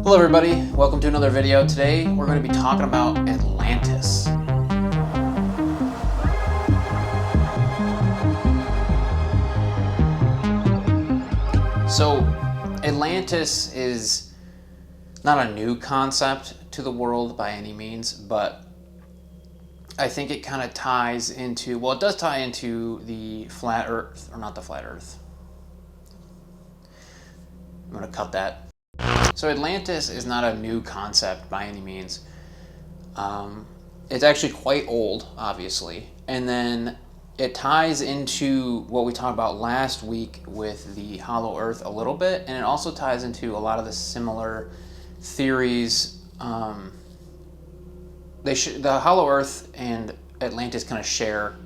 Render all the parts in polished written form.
Hello everybody, welcome to another video. Today we're going to be talking about Atlantis. So Atlantis is not a new concept to the world by any means, but I think it kind of ties into, well, it does tie into the flat earth, or not the flat earth. I'm going to cut that. So Atlantis is not a new concept by any means. It's actually quite old, obviously. And then it ties into what we talked about last week with the Hollow Earth a little bit, and it also ties into a lot of the similar theories. The Hollow Earth and Atlantis kind of share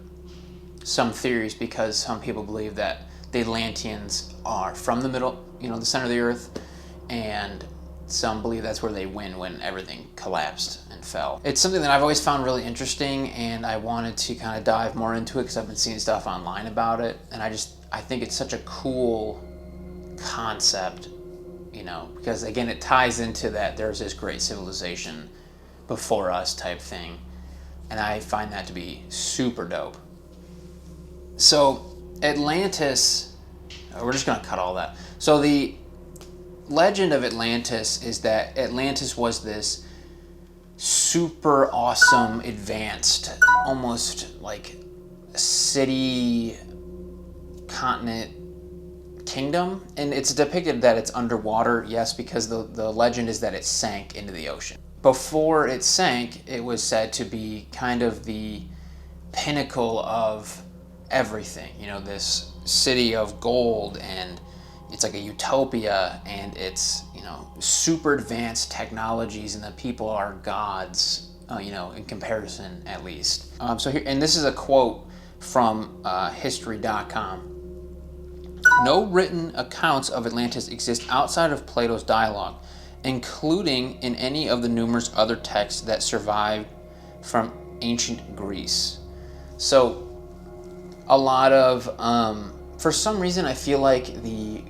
some theories because some people believe that the Atlanteans are from the middle, the center of the Earth, and some believe that's where they win when everything collapsed and fell. It's something that I've always found really interesting, and I wanted to kind of dive more into it because I've been seeing stuff online about it, and I think it's such a cool concept, because again, it ties into that there's this great civilization before us type thing, and I find that to be super dope. So Atlantis, we're just going to cut all that. So the legend of Atlantis is that Atlantis was this super awesome, advanced, almost like city, continent, kingdom. And it's depicted that it's underwater, yes, because the legend is that it sank into the ocean. Before it sank, it was said to be kind of the pinnacle of everything, this city of gold, and it's like a utopia, and it's super advanced technologies, and the people are gods, in comparison at least. So here, and this is a quote from history.com. No written accounts of Atlantis exist outside of Plato's dialogue, including in any of the numerous other texts that survived from ancient Greece. So a lot of, for some reason, I feel like the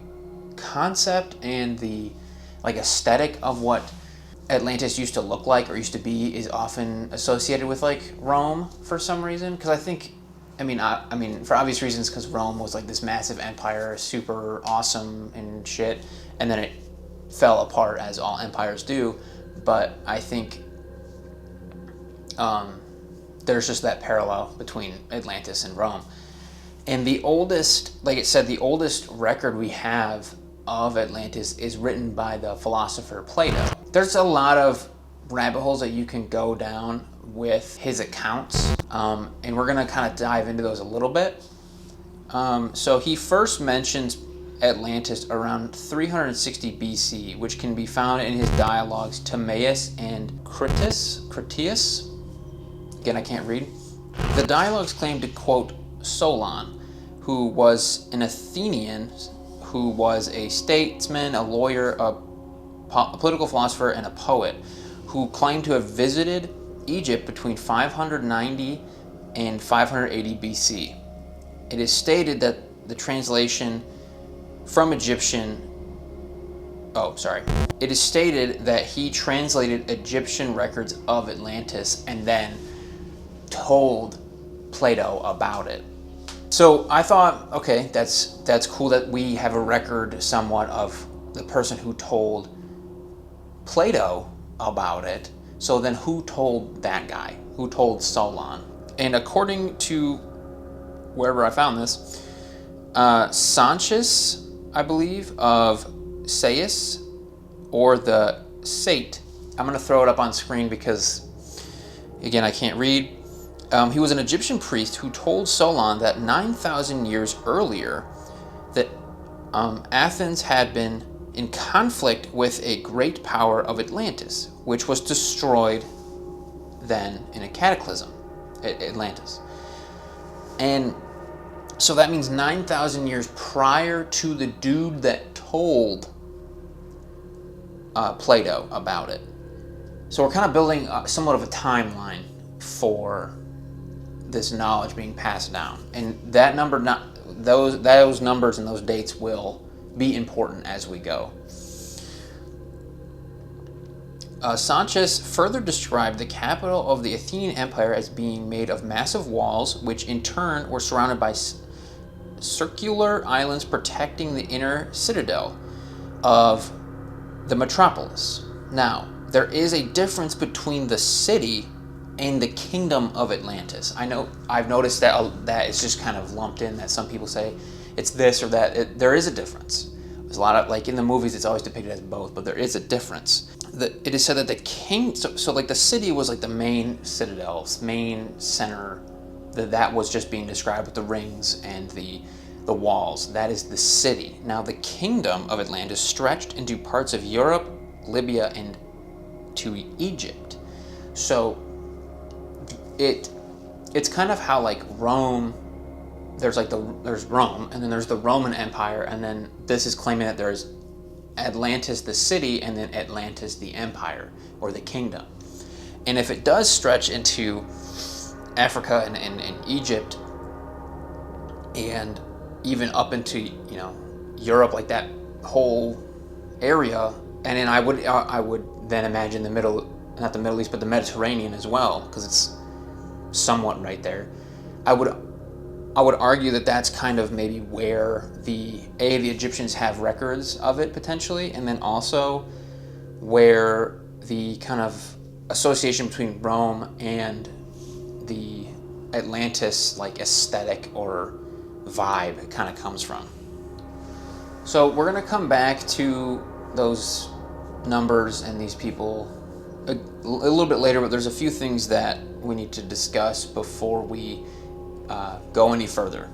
concept and the aesthetic of what Atlantis used to look like or used to be is often associated with Rome for some reason, because I mean for obvious reasons, because Rome was this massive empire, super awesome and shit, and then it fell apart as all empires do. But I think there's just that parallel between Atlantis and Rome. And the oldest, like it said, the oldest record we have of Atlantis is written by the philosopher Plato. There's a lot of rabbit holes that you can go down with his accounts, and we're going to kind of dive into those a little bit. So he first mentions Atlantis around 360 BC, which can be found in his dialogues Timaeus and Critias. Again, I can't read. The dialogues claim to quote Solon, who was an Athenian, who was a statesman, a lawyer, a political philosopher, and a poet, who claimed to have visited Egypt between 590 and 580 BC. It is stated that the translation from Egyptian, it is stated that he translated Egyptian records of Atlantis and then told Plato about it. So I thought, okay, that's cool that we have a record somewhat of the person who told Plato about it. So then who told that guy? Who told Solon? And according to wherever I found this, Sanchez, I believe, of Sais, or the Sate. I'm going to throw it up on screen because, again, I can't read. He was an Egyptian priest who told Solon that 9,000 years earlier that Athens had been in conflict with a great power of Atlantis, which was destroyed then in a cataclysm, Atlantis. And so that means 9,000 years prior to the dude that told Plato about it. So we're kind of building somewhat of a timeline for this knowledge being passed down, and that number, those numbers and those dates will be important as we go. Sanchez further described the capital of the Athenian Empire as being made of massive walls, which in turn were surrounded by circular islands protecting the inner citadel of the metropolis. Now, there is a difference between the city and the kingdom of Atlantis. I've noticed that it's just kind of lumped in, that some people say it's this or that. There is a difference. There's a lot of, like in the movies, it's always depicted as both, but there is a difference. It is said that the king, so like the city was like the main citadel, main center, that was just being described with the rings and the walls. That is the city. Now the kingdom of Atlantis stretched into parts of Europe, Libya, and to Egypt. So it's kind of how like Rome, there's Rome, and then there's the Roman Empire, and then this is claiming that there's Atlantis the city, and then Atlantis the empire or the kingdom. And if it does stretch into Africa and Egypt, and even up into Europe, like that whole area, and then I would then imagine not the Middle East, but the Mediterranean as well, because it's somewhat right there. I would argue that that's kind of maybe where the Egyptians have records of it potentially, and then also where the kind of association between Rome and the Atlantis like aesthetic or vibe kind of comes from. So we're going to come back to those numbers and these people a little bit later, but there's a few things that we need to discuss before we go any further.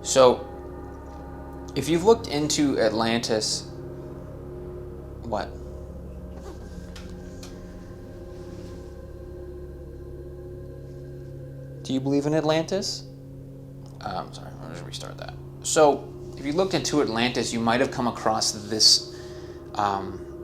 So if you've looked into Atlantis, what? Do you believe in Atlantis? Sorry, I'm going to restart that. So if you looked into Atlantis, you might have come across this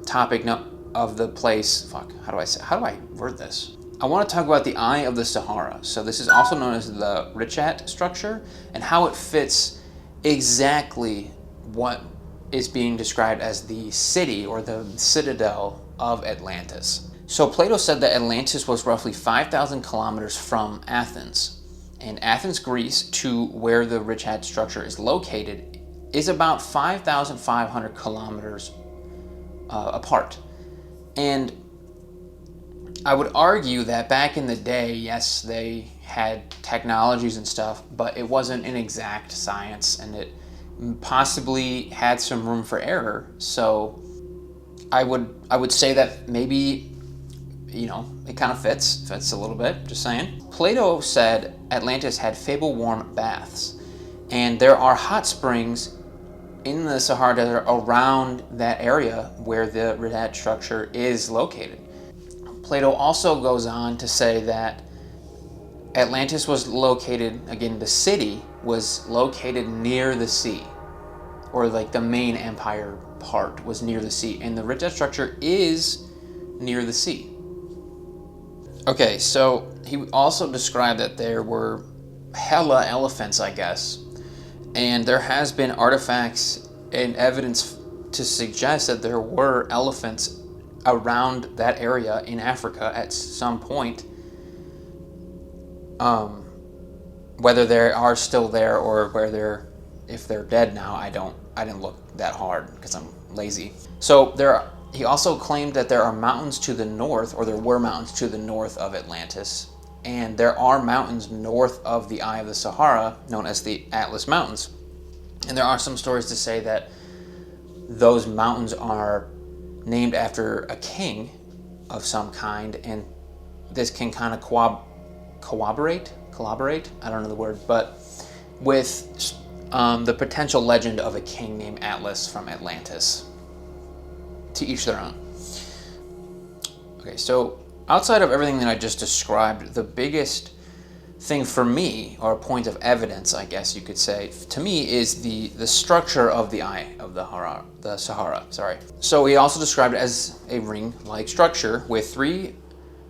topic of the place. How do I word this? I want to talk about the Eye of the Sahara. So this is also known as the Richat structure, and how it fits exactly what is being described as the city or the citadel of Atlantis. So Plato said that Atlantis was roughly 5,000 kilometers from Athens. And Athens, Greece, to where the Richat structure is located is about 5,500 kilometers apart. And I would argue that back in the day, yes, they had technologies and stuff, but it wasn't an exact science, and it possibly had some room for error. So I would say that maybe, it kind of fits a little bit, just saying. Plato said Atlantis had fable warm baths, and there are hot springs in the Sahara Desert around that area where the Richat structure is located. Plato also goes on to say that Atlantis was located, again, the city was located near the sea, or like the main empire part was near the sea, and the Richat structure is near the sea. Okay, so he also described that there were hella elephants, I guess, and there has been artifacts and evidence to suggest that there were elephants around that area in Africa at some point. Whether they are still there or if they're dead now, I didn't look that hard because I'm lazy. So he also claimed that there are mountains to the north, or there were mountains to the north of Atlantis, and there are mountains north of the Eye of the Sahara known as the Atlas Mountains. And there are some stories to say that those mountains are named after a king of some kind, and this can kind of collaborate, I don't know the word, but with the potential legend of a king named Atlas from Atlantis. To each their own. Okay, so outside of everything that I just described, the biggest thing for me, or a point of evidence, I guess you could say, to me, is the structure of the Eye of the Sahara. So he also described it as a ring-like structure with 3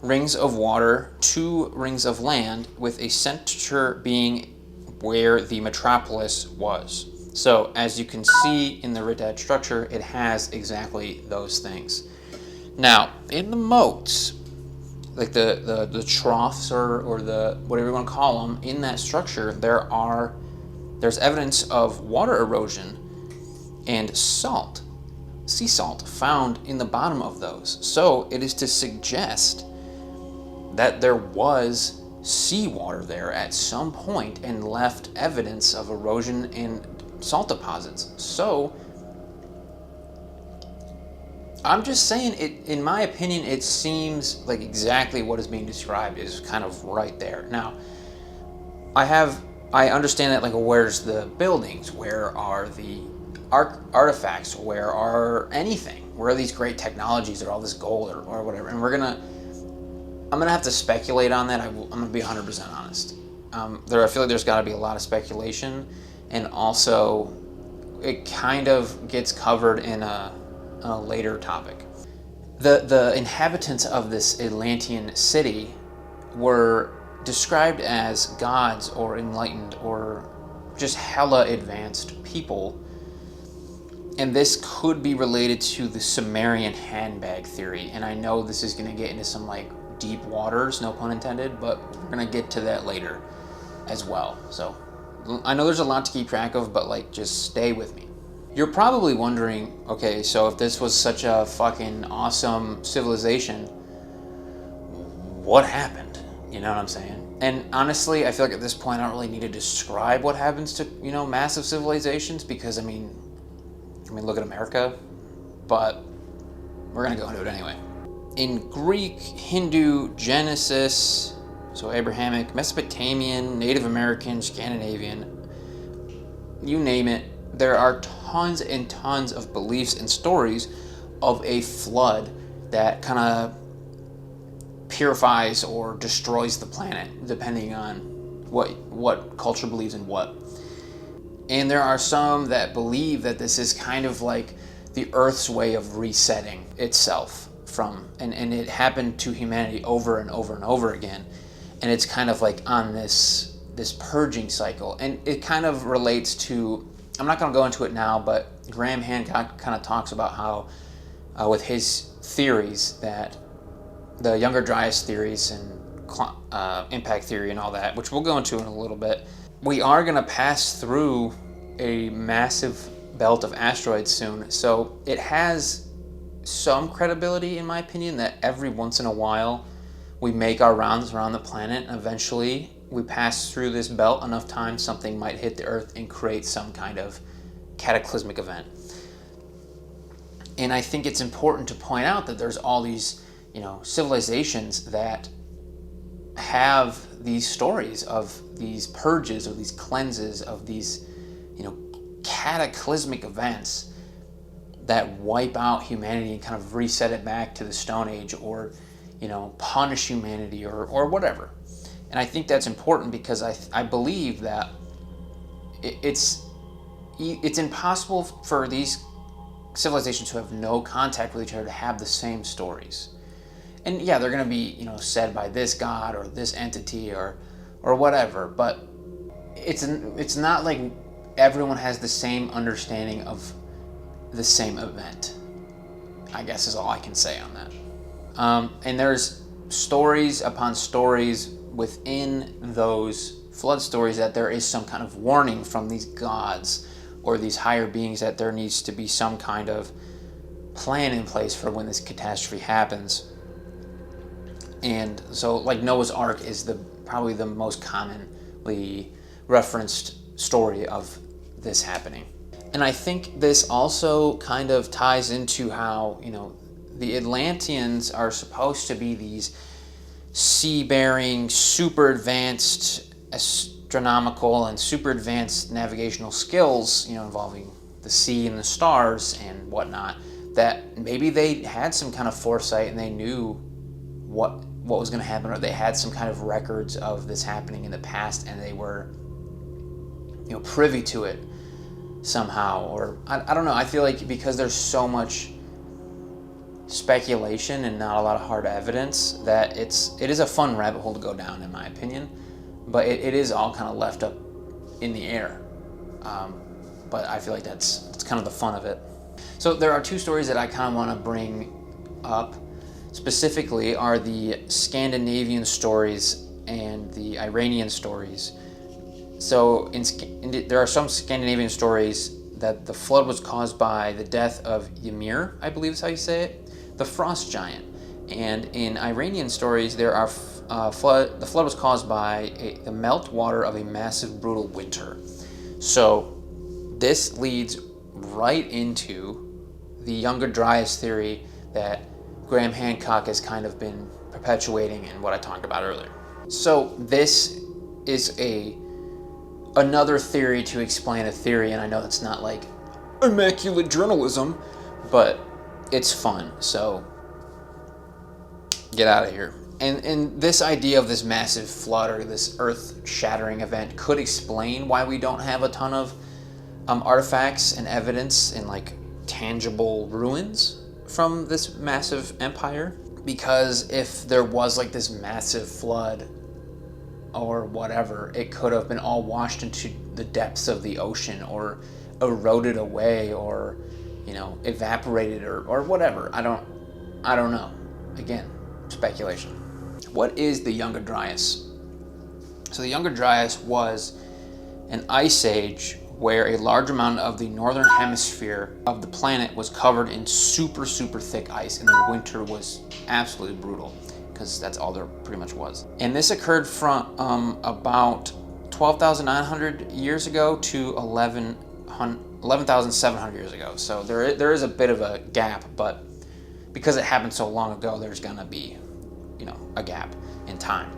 rings of water, 2 rings of land, with a center being where the metropolis was. So as you can see in the Richat structure, it has exactly those things. Now, in the moats, like the troughs or the whatever you want to call them, in that structure, there's evidence of water erosion and salt, sea salt, found in the bottom of those. So it is to suggest that there was seawater there at some point and left evidence of erosion and salt deposits. So I'm just saying, in my opinion, it seems like exactly what is being described is kind of right there. Now, I understand that, like, where's the buildings? Where are the artifacts? Where are anything? Where are these great technologies or all this gold or whatever? And I'm gonna have to speculate on that. I'm gonna be 100% honest. I feel like there's got to be a lot of speculation, and also it kind of gets covered in a later topic. The inhabitants of this Atlantean city were described as gods or enlightened or just hella advanced people, and this could be related to the Sumerian handbag theory. And I know this is going to get into some like deep waters, no pun intended, but we're going to get to that later as well. So I know there's a lot to keep track of, but like, just stay with me. You're probably wondering, okay, so if this was such a fucking awesome civilization, what happened? You know what I'm saying? And honestly, I feel like at this point I don't really need to describe what happens to, massive civilizations, because I mean, look at America, but we're gonna go into it anyway. In Greek, Hindu, Genesis, so Abrahamic, Mesopotamian, Native American, Scandinavian, you name it, there are tons and tons of beliefs and stories of a flood that kind of purifies or destroys the planet, depending on what culture believes in what. And there are some that believe that this is kind of like the Earth's way of resetting itself and it happened to humanity over and over and over again. And it's kind of like on this purging cycle. And it kind of relates to, I'm not going to go into it now, but Graham Hancock kind of talks about how, with his theories, that the Younger Dryas theories and impact theory and all that, which we'll go into in a little bit, we are going to pass through a massive belt of asteroids soon. So it has some credibility, in my opinion, that every once in a while we make our rounds around the planet, and eventually we pass through this belt enough times, something might hit the Earth and create some kind of cataclysmic event. And I think it's important to point out that there's all these, civilizations that have these stories of these purges, of these cleanses, of these, cataclysmic events that wipe out humanity and kind of reset it back to the Stone Age, or, punish humanity or whatever. And I think that's important because I believe that it's impossible for these civilizations who have no contact with each other to have the same stories. And yeah, they're going to be, said by this god or this entity or whatever, but it's not like everyone has the same understanding of the same event, I guess is all I can say on that. And there's stories upon stories within those flood stories that there is some kind of warning from these gods or these higher beings that there needs to be some kind of plan in place for when this catastrophe happens. And so, like, Noah's Ark is probably the most commonly referenced story of this happening. And I think this also kind of ties into how, the Atlanteans are supposed to be these sea-bearing, super advanced astronomical and super advanced navigational skills, involving the sea and the stars and whatnot, that maybe they had some kind of foresight and they knew what was going to happen, or they had some kind of records of this happening in the past and they were, privy to it somehow. Or I don't know, I feel like because there's so much speculation and not a lot of hard evidence, that it is a fun rabbit hole to go down, in my opinion, but it is all kind of left up in the air. But I feel like that's kind of the fun of it. So there are two stories that I kind of want to bring up specifically are the Scandinavian stories and the Iranian stories. So there are some Scandinavian stories that the flood was caused by the death of Ymir, I believe is how you say it, the frost giant. And in Iranian stories, there are the flood was caused by the melt water of a massive brutal winter. So this leads right into the Younger Dryas theory that Graham Hancock has kind of been perpetuating and what I talked about earlier. So this is another theory to explain a theory, and I know it's not like immaculate journalism, but it's fun, so get out of here. And this idea of this massive flood or this earth-shattering event could explain why we don't have a ton of artifacts and evidence and like tangible ruins from this massive empire. Because if there was like this massive flood or whatever, it could have been all washed into the depths of the ocean or eroded away or, you know, evaporated or whatever. I don't know. Again, speculation. What is the Younger Dryas? So the Younger Dryas was an ice age where a large amount of the northern hemisphere of the planet was covered in super thick ice, and the winter was absolutely brutal because that's all there pretty much was. And this occurred from about 12,900 years ago to 11,700 years ago. So there is a bit of a gap, but because it happened so long ago, there's gonna be, you know, a gap in time.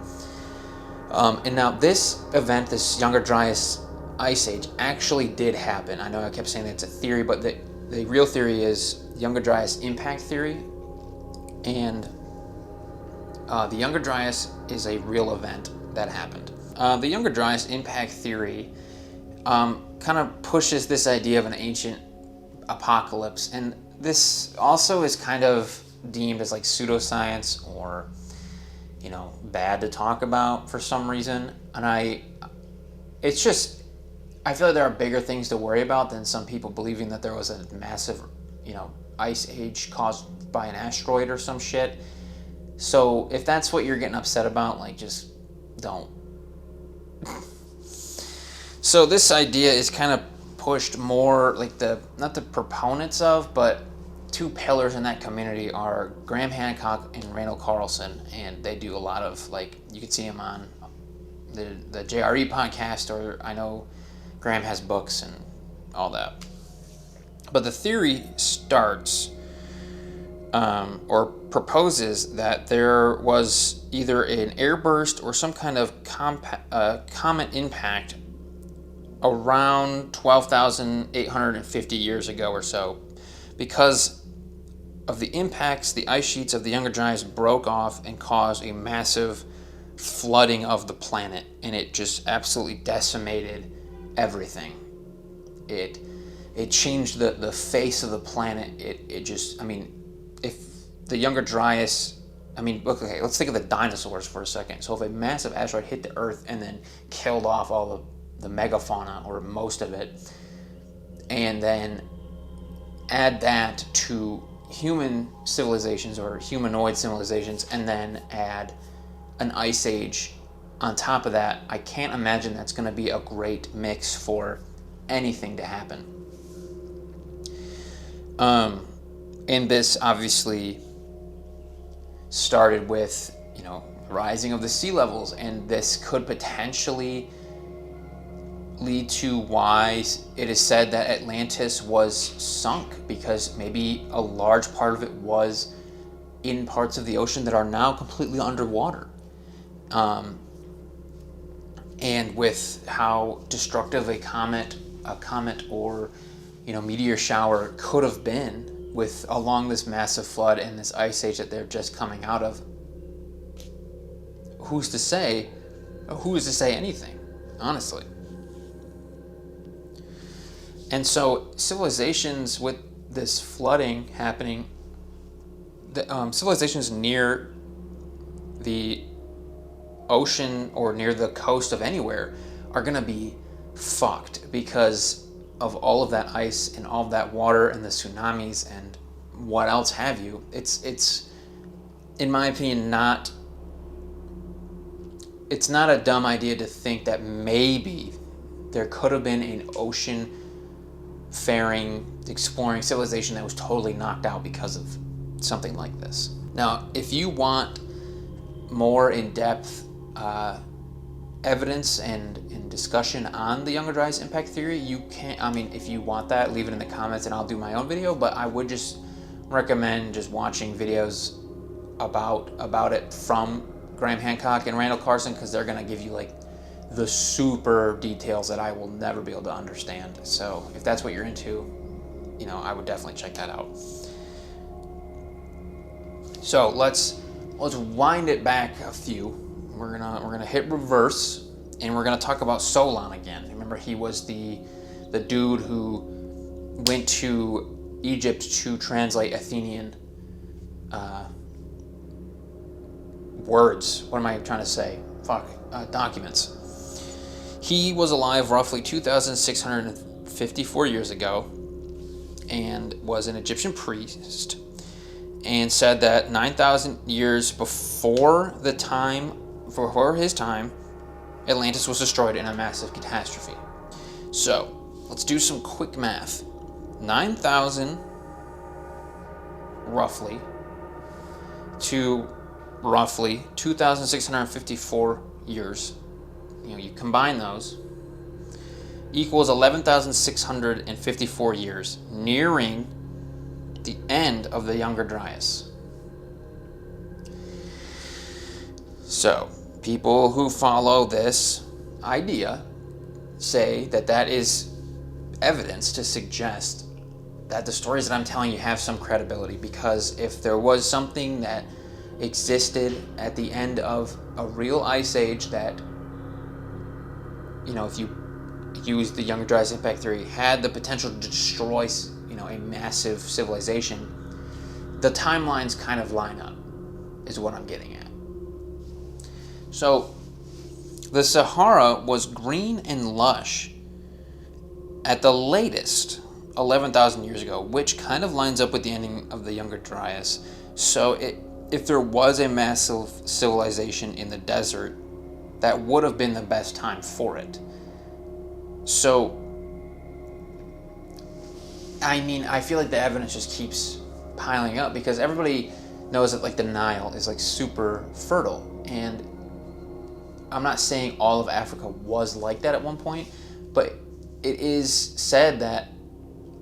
And now this event, this Younger Dryas ice age, actually did happen. I know I kept saying that it's a theory, but the real theory is Younger Dryas impact theory, and the Younger Dryas is a real event that happened. The Younger Dryas impact theory kind of pushes this idea of an ancient apocalypse, and this also is kind of deemed as like pseudoscience or, you know, bad to talk about for some reason. And I feel like there are bigger things to worry about than some people believing that there was a massive, you know, ice age caused by an asteroid or some shit. So if that's what you're getting upset about, like, just don't. So this idea is kind of pushed more like not the proponents of, but two pillars in that community are Graham Hancock and Randall Carlson, and they do a lot of, like, you can see them on the JRE podcast, or I know Graham has books and all that. But the theory starts or proposes that there was either an airburst or some kind of comet impact around 12,850 years ago or so. Because of the impacts, the ice sheets of the Younger Dryas broke off and caused a massive flooding of the planet, and it just absolutely decimated everything. It changed the face of the planet. It just, I mean, if the Younger Dryas, I mean, okay, let's think of the dinosaurs for a second. So if a massive asteroid hit the Earth and then killed off all the megafauna, or most of it, and then add that to human civilizations or humanoid civilizations, and then add an ice age on top of that, I can't imagine that's going to be a great mix for anything to happen. And this obviously started with, you know, rising of the sea levels, and this could potentially lead to why it is said that Atlantis was sunk, because maybe a large part of it was in parts of the ocean that are now completely underwater. And with how destructive a comet or, you know, meteor shower could have been with along this massive flood and this ice age that they're just coming out of, who's to say anything, honestly. And so civilizations with this flooding happening, civilizations near the ocean or near the coast of anywhere are going to be fucked because of all of that ice and all of that water and the tsunamis and what else have you. It's in my opinion, it's not a dumb idea to think that maybe there could have been an ocean-faring, exploring civilization that was totally knocked out because of something like this. Now, if you want more in-depth evidence and discussion on the Younger Dryas impact theory, you can, if you want that, leave it in the comments and I'll do my own video, but I would just recommend just watching videos about it from Graham Hancock and Randall Carlson, because they're going to give you like the super details that I will never be able to understand. So if that's what you're into, I would definitely check that out. So let's wind it back a few. We're gonna hit reverse, and we're gonna talk about Solon again. Remember, he was the dude who went to Egypt to translate Athenian words. What am I trying to say? Documents. He was alive roughly 2,654 years ago, and was an Egyptian priest, and said that 9,000 years before his time, Atlantis was destroyed in a massive catastrophe. So, let's do some quick math. 9,000 roughly to roughly 2,654 years, you combine those, equals 11,654 years, nearing the end of the Younger Dryas. So, people who follow this idea say that is evidence to suggest that the stories that I'm telling you have some credibility, because if there was something that existed at the end of a real ice age that, if you use the Younger Dryas impact theory, had the potential to destroy, a massive civilization, the timelines kind of line up, is what I'm getting at. So, the Sahara was green and lush at the latest 11,000 years ago, which kind of lines up with the ending of the Younger Dryas. So, if there was a massive civilization in the desert, that would have been the best time for it. So, I feel like the evidence just keeps piling up, because everybody knows that the Nile is super fertile, and I'm not saying all of Africa was like that at one point, but it is said that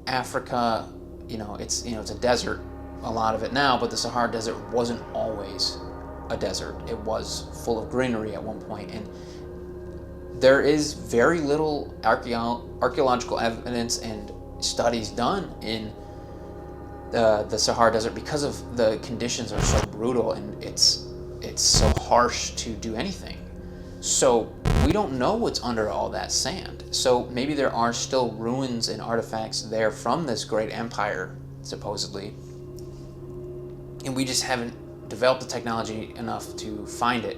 Africa, it's a desert, a lot of it now, but the Sahara Desert wasn't always a desert. It was full of greenery at one point, and there is very little archaeological evidence and studies done in the Sahara Desert, because of the conditions are so brutal and it's so harsh to do anything. So we don't know what's under all that sand. So maybe there are still ruins and artifacts there from this great empire, supposedly, and we just haven't developed the technology enough to find it,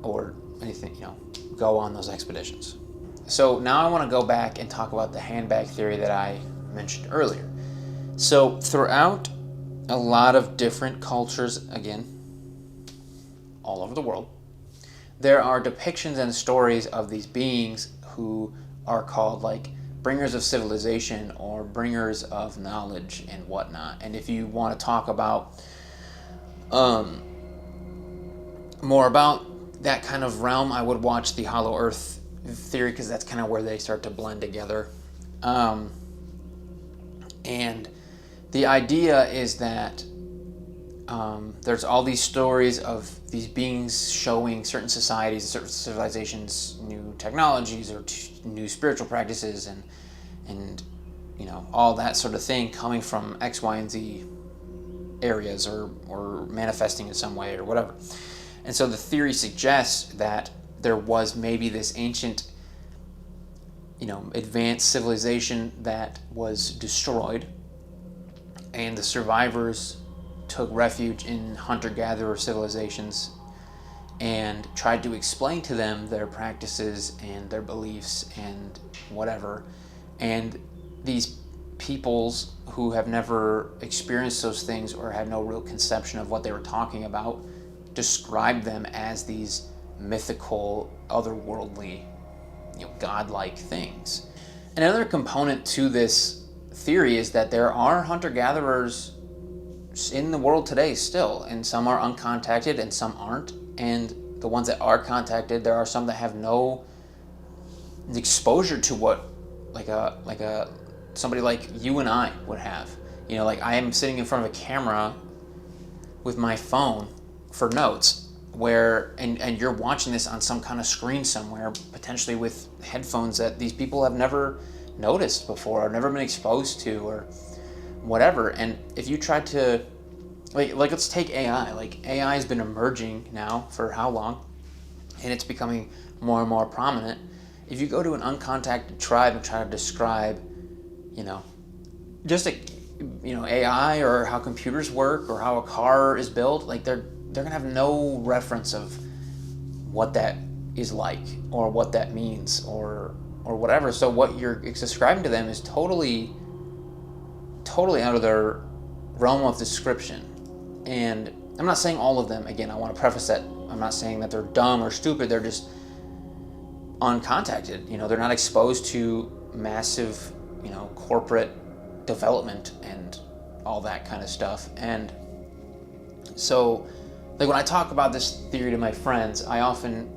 or anything, go on those expeditions. So now I want to go back and talk about the handbag theory that I mentioned earlier. So throughout a lot of different cultures, again, all over the world, there are depictions and stories of these beings who are called bringers of civilization or bringers of knowledge and whatnot. And if you want to talk about more about that kind of realm, I would watch the Hollow Earth theory, because that's kind of where they start to blend together. And the idea is that there's all these stories of these beings showing certain societies, certain civilizations, new technologies or new spiritual practices, and all that sort of thing coming from X, Y, and Z areas, or manifesting in some way or whatever. And so the theory suggests that there was maybe this ancient, advanced civilization that was destroyed, and the survivors took refuge in hunter-gatherer civilizations and tried to explain to them their practices and their beliefs and whatever. And these peoples who have never experienced those things or had no real conception of what they were talking about describe them as these mythical, otherworldly, godlike things. Another component to this theory is that there are hunter-gatherers in the world today still, and some are uncontacted and some aren't. And the ones that are contacted, there are some that have no exposure to what somebody like you and I would have. Like I am sitting in front of a camera with my phone for notes, and you're watching this on some kind of screen somewhere, potentially with headphones that these people have never noticed before or never been exposed to or whatever. And if you try to like let's take AI. Like AI has been emerging now for how long, and it's becoming more and more prominent. If you go to an uncontacted tribe and try to describe just AI or how computers work or how a car is built, like they're gonna have no reference of what that is like or what that means or whatever. So what you're describing to them is totally out of their realm of description. And I'm not saying all of them. Again, I want to preface that I'm not saying that they're dumb or stupid. They're just uncontacted. They're not exposed to massive, corporate development and all that kind of stuff. And so, like when I talk about this theory to my friends, I often,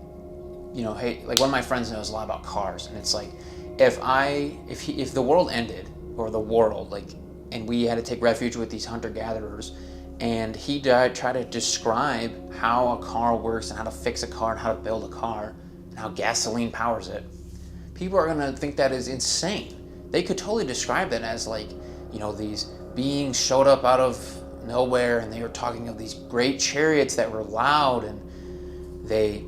hey, like one of my friends knows a lot about cars, and it's like, if the world ended, or the world, like, and we had to take refuge with these hunter-gatherers, and he tried to describe how a car works and how to fix a car and how to build a car and how gasoline powers it, people are gonna think that is insane. They could totally describe that as like, these beings showed up out of nowhere and they were talking of these great chariots that were loud, and they,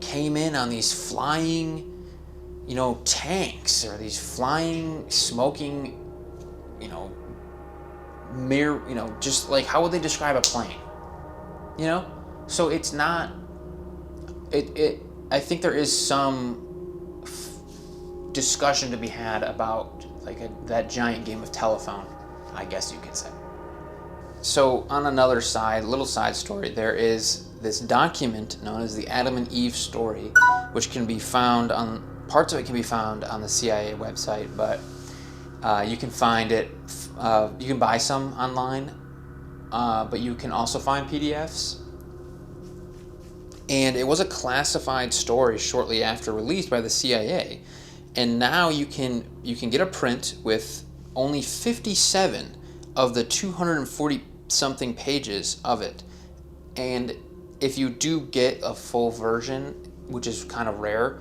came in on these flying, tanks, or these flying, smoking, just like, how would they describe a plane? So it's not, I think there is some discussion to be had about like that giant game of telephone, I guess you could say. So on another little side story, there is this document known as the Adam and Eve story, which can be found parts of it can be found on the CIA website, but you can find it, you can buy some online, but you can also find PDFs. And it was a classified story shortly after released by the CIA. And now you can get a print with only 57 of the 240 something pages of it. And if you do get a full version, which is kind of rare,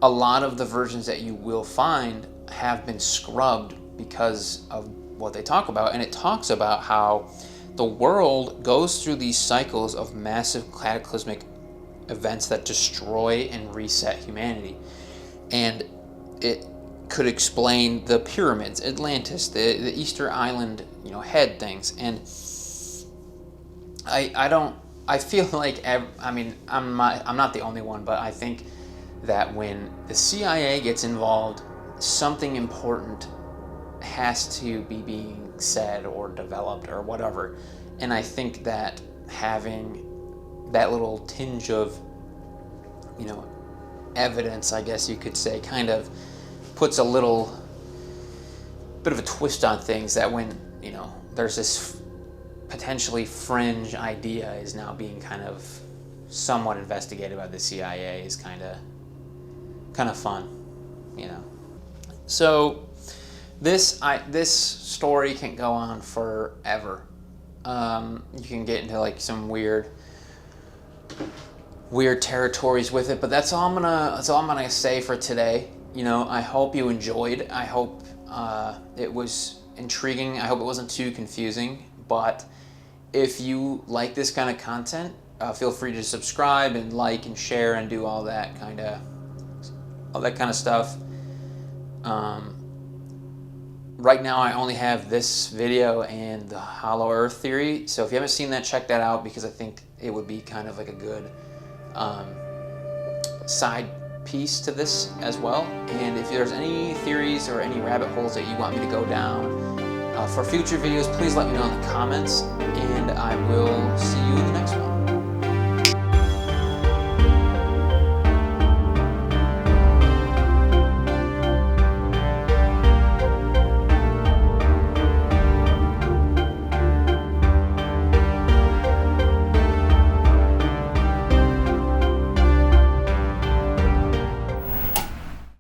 a lot of the versions that you will find have been scrubbed because of what they talk about. And it talks about how the world goes through these cycles of massive cataclysmic events that destroy and reset humanity. And it could explain the pyramids, Atlantis, the Easter Island, head things. And I feel like, I'm not the only one, but I think that when the CIA gets involved, something important has to be being said or developed or whatever. And I think that having that little tinge of, evidence, I guess you could say, kind of puts a little bit of a twist on things, that when, there's this potentially fringe idea is now being kind of somewhat investigated by the CIA is kind of fun, So this story can go on forever. You can get into like some weird territories with it, but that's all I'm gonna say for today. I hope you enjoyed. I hope it was intriguing. I hope it wasn't too confusing. But if you like this kind of content, feel free to subscribe and like and share and do all that kind of stuff. Right now I only have this video and the Hollow Earth theory, so if you haven't seen that, check that out, because I think it would be kind of like a good side piece to this as well. And if there's any theories or any rabbit holes that you want me to go down for future videos, please let me know in the comments. And